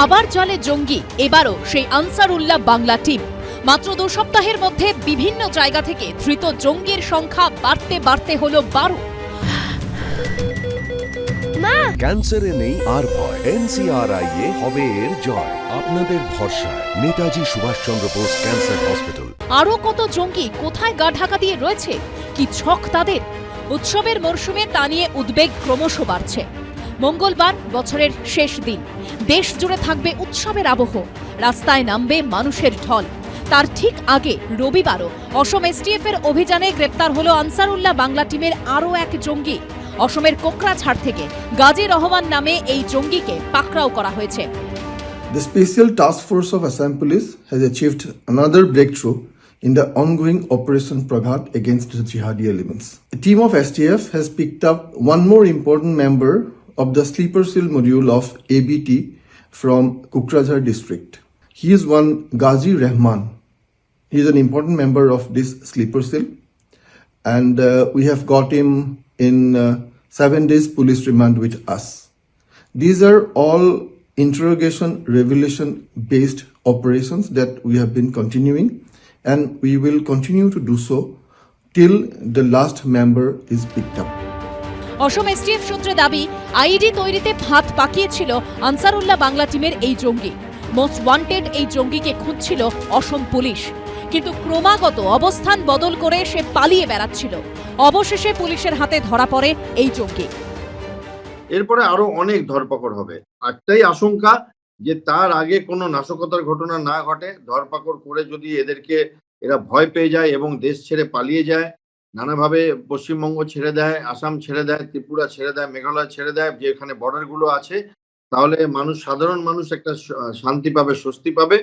আবার জালে জঙ্গি, এবারও সেই আনসারুল্লাহ বাংলা টিম। মাত্র 2 সপ্তাহের মধ্যে বিভিন্ন জায়গা থেকে ধৃত জঙ্গির সংখ্যা বাড়তে বাড়তে হলো 12। ক্যান্সারে নেই আর ভয়, NCRI হবে এর জয়। আপনাদের ভরসায় নেতাজি সুভাষচন্দ্র বোস ক্যান্সার হসপিটাল। আরো কত জঙ্গি কোথায় গা ঢাকা দিয়ে রয়েছে, কি ছক তাদের? উৎসবের মরশুমে তা নিয়ে উদ্বেগ ক্রমশ বাড়ছে। মঙ্গলবার বছরের শেষ দিন, দেশ জুড়ে থাকবে উৎসবের আবহ, রাস্তায় নামবে মানুষের ঢল। তার ঠিক আগে রবিবারও অসম STF এর অভিযানে গ্রেপ্তার হলো আনসারুল্লাহ বাংলা টিমের আরও এক জঙ্গি। অসমের কোকরাঝাড় থেকে গাজী রহমান নামে এই জঙ্গিকে পাকড়াও করা হয়েছে। The Special Task Force of Assam Police has achieved another breakthrough in the ongoing Operation Praghat against the jihadi elements. A team of STF has picked up one more important member of the sleeper cell module of ABT from Kokrajhar district. He is one Ghazi Rahman. He is an important member of this sleeper cell, and we have got him in 7 days police remand with us. These are all interrogation revelation based operations that we have been continuing, and we will continue to do so till the last member is picked up. Assam STF সূত্রে দাবি, ID তৈরিতে ভাত পাকিয়েছিল আনসারুল্লাহ বাংলা টিমের এই জঙ্গি। Most wanted এই জঙ্গিকে খুঁজছিল অসম police, কিন্তু ক্রমাগত অবস্থান বদল করে সে পালিয়ে বেড়াচ্ছিল। অবশেষে পুলিশের হাতে ধরা পড়ে এই জঙ্গি। এরপরে আরো অনেক ধরপাকড় হবে। একটাই আশঙ্কা যে তার আগে কোনো নাশকতার ঘটনা না ঘটে, ধরপাকড় করে যদি এরা ভয় পেয়ে যায় এবং দেশ ছেড়ে পালিয়ে যায়, নানাভাবে পশ্চিমবঙ্গ ছেড়ে দেয়, আসাম ছেড়ে দেয়, ত্রিপুরা ছেড়ে দেয়, মেঘালয় ছেড়ে দেয়, যেখানে বর্ডার গুলো আছে, তাহলে সাধারণ মানুষ একটা শান্তি পাবে, স্বস্তি পাবে।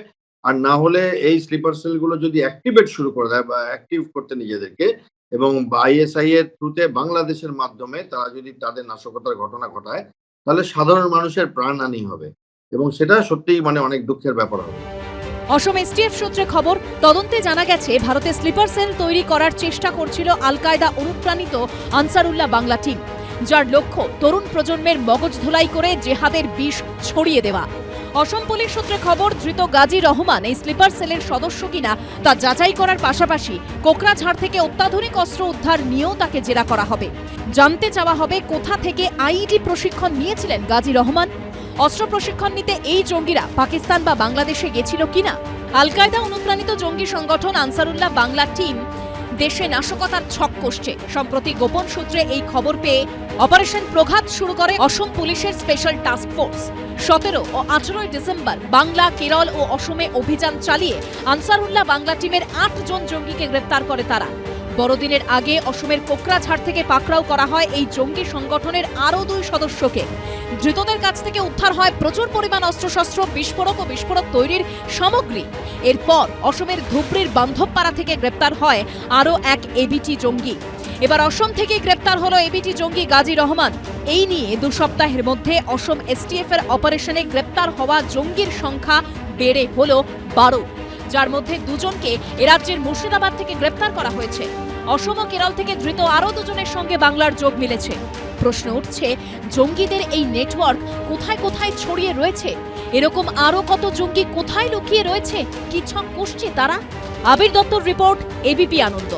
আর না হলে এই স্লিপার সেল গুলো যদি অ্যাক্টিভেট শুরু করে দেয় বা অ্যাক্টিভ করতে নিজেদেরকে, এবং ISI এর থ্রুতে বাংলাদেশের মাধ্যমে তারা যদি তাদের নাশকতার ঘটনা ঘটায়, তাহলে সাধারণ মানুষের প্রাণহানি হবে এবং সেটা সত্যিই অনেক দুঃখের ব্যাপার হবে। অসম STF সূত্রে খবর, তদন্তে জানা গেছে ভারতে স্লিপার সেল তৈরি করার চেষ্টা করছিল আল কায়দা অনুপ্রাণিত আনসারুল্লাহ বাংলা টিম, যার লক্ষ্য তরুণ প্রজন্মের মগজ ধোলাই করে জেহাদের বিষ ছড়িয়ে দেওয়া। অসম পুলিশ সূত্রে খবর, ধৃত গাজী রহমান এই স্লিপার সেলের সদস্য কিনা তা যাচাই করার পাশাপাশি কোকরাঝাড় থেকে অত্যাধুনিক অস্ত্র উদ্ধার নিয়েও তাকে জেরা করা হবে। জানতে চাওয়া হবে কোথা থেকে আইডি প্রশিক্ষণ নিয়েছিলেন গাজী রহমান। অস্ত্র প্রশিক্ষণ নিতে এই জঙ্গিরা পাকিস্তান বা বাংলাদেশে গেছিল কিনা। আল কায়দা অনুপ্রাণিত জঙ্গি সংগঠন আনসারুল্লাহ বাংলা টিম দেশে নাশকতার ছক কষছে। সম্প্রতি গোপন সূত্রে এই খবর পেয়ে অপারেশন প্রঘাত শুরু করে অসম পুলিশের স্পেশাল টাস্ক ফোর্স। 17 ও 18 ডিসেম্বর বাংলা, কেরল ও অসমে অভিযান চালিয়ে আনসারুল্লাহ বাংলা টিমের 8 জন জঙ্গিকে গ্রেপ্তার করে তারা। বড়দিনের আগে অসমের কোকরাঝাড় থেকে পাকড়াও করা হয় এই জঙ্গি সংগঠনের আরও 2 সদস্যকে। ধৃতদের কাছ থেকে উদ্ধার হয় প্রচুর পরিমাণ অস্ত্রশস্ত্র, বিস্ফোরক ও বিস্ফোরক তৈরির সামগ্রী। এরপর অসমের ধুবড়ির বান্ধবপাড়া থেকে গ্রেপ্তার হয় আরও এক ABT জঙ্গি। এবার অসম থেকে গ্রেপ্তার হলো ABT জঙ্গি গাজী রহমান। এই নিয়ে 2 সপ্তাহের মধ্যে অসম STF এর অপারেশনে গ্রেপ্তার হওয়া জঙ্গির সংখ্যা বেড়ে হলো 12, যার মধ্যে 2 জনকে রাজ্যের মুর্শিদাবাদ থেকে গ্রেপ্তার করা হয়েছে। অসম ও কেরল থেকে ধৃত আরও 2 জনের সঙ্গে বাংলার যোগ মিলেছে। প্রশ্ন উঠছে, জঙ্গিদের এই নেটওয়ার্ক কোথায় কোথায় ছড়িয়ে রয়েছে? এরকম আরও কত জঙ্গি কোথায় লুকিয়ে রয়েছে? কি ছক কষছে তারা? আবির দত্তর রিপোর্ট, ABP আনন্দ।